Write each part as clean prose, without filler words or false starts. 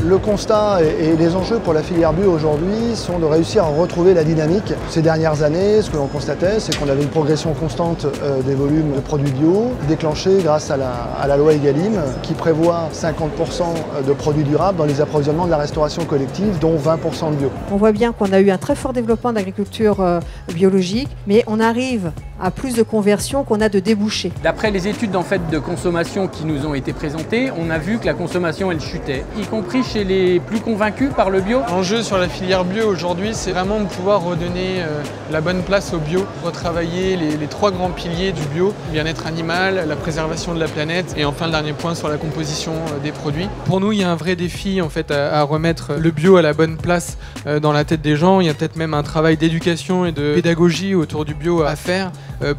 Le constat et les enjeux pour la filière bio aujourd'hui sont de réussir à retrouver la dynamique. Ces dernières années, ce que l'on constatait, c'est qu'on avait une progression constante des volumes de produits bio, déclenchée grâce à la loi Egalim, qui prévoit 50% de produits durables dans les approvisionnements de la restauration collective, dont 20% de bio. On voit bien qu'on a eu un très fort développement de l'agriculture biologique, mais on arrive à plus de conversion qu'on a de débouchés. D'après les études de consommation qui nous ont été présentées, on a vu que la consommation elle chutait, y compris chez les plus convaincus par le bio. L'enjeu sur la filière bio aujourd'hui, c'est vraiment de pouvoir redonner la bonne place au bio, retravailler les trois grands piliers du bio, le bien-être animal, la préservation de la planète et enfin le dernier point sur la composition des produits. Pour nous, il y a un vrai défi en fait à remettre le bio à la bonne place dans la tête des gens. Il y a peut-être même un travail d'éducation et de pédagogie autour du bio à faire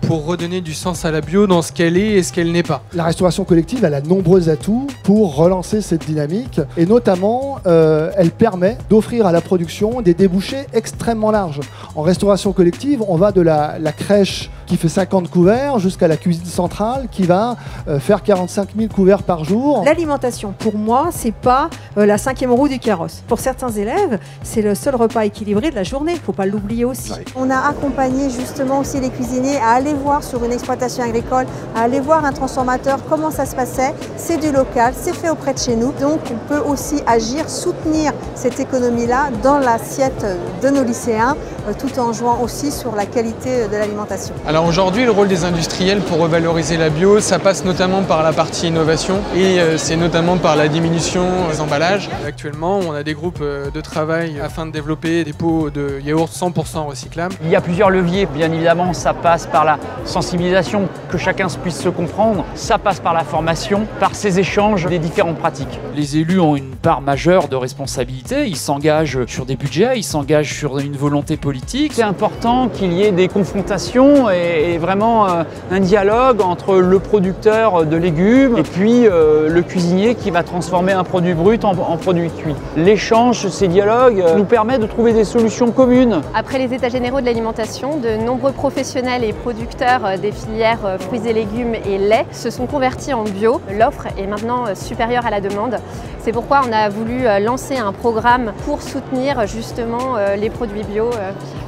pour redonner du sens à la bio dans ce qu'elle est et ce qu'elle n'est pas. La restauration collective, elle a de nombreux atouts pour relancer cette dynamique et notamment elle permet d'offrir à la production des débouchés extrêmement larges. En restauration collective, on va de la crèche qui fait 50 couverts jusqu'à la cuisine centrale qui va faire 45 000 couverts par jour. L'alimentation, pour moi, c'est pas la 5e roue du carrosse. Pour certains élèves, c'est le seul repas équilibré de la journée. Il ne faut pas l'oublier aussi. Ouais. On a accompagné justement aussi les cuisiniers à aller voir sur une exploitation agricole, à aller voir un transformateur, comment ça se passait. C'est du local, c'est fait auprès de chez nous. Donc on peut aussi agir, soutenir cette économie-là dans l'assiette de nos lycéens, tout en jouant aussi sur la qualité de l'alimentation. Alors aujourd'hui, le rôle des industriels pour revaloriser la bio, ça passe notamment par la partie innovation et c'est notamment par la diminution des emballages. Actuellement, on a des groupes de travail afin de développer des pots de yaourt 100% recyclables. Il y a plusieurs leviers, bien évidemment, ça passe par la sensibilisation, que chacun puisse se comprendre, ça passe par la formation, par ces échanges des différentes pratiques. Les élus ont une part majeure de responsabilité, ils s'engagent sur des budgets, ils s'engagent sur une volonté politique. C'est important qu'il y ait des confrontations et vraiment un dialogue entre le producteur de légumes et puis le cuisinier qui va transformer un produit brut en produit cuit. L'échange, ces dialogues nous permet de trouver des solutions communes. Après les états généraux de l'alimentation, de nombreux professionnels et producteurs des filières fruits et légumes et lait se sont convertis en bio. L'offre est maintenant supérieure à la demande. C'est pourquoi on a voulu lancer un programme pour soutenir justement les produits bio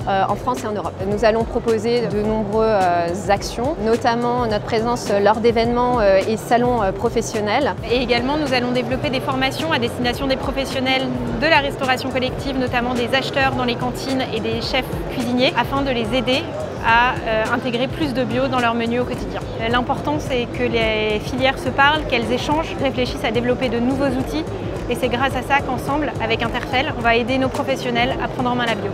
en France et en Europe. Nous allons proposer de nombreuses actions, notamment notre présence lors d'événements et salons professionnels. Et également, nous allons développer des formations à destination des professionnels de la restauration collective, notamment des acheteurs dans les cantines et des chefs cuisiniers, afin de les aider à intégrer plus de bio dans leur menu au quotidien. L'important, c'est que les filières se parlent, qu'elles échangent, réfléchissent à développer de nouveaux outils. Et c'est grâce à ça qu'ensemble, avec Interfel, on va aider nos professionnels à prendre en main la bio.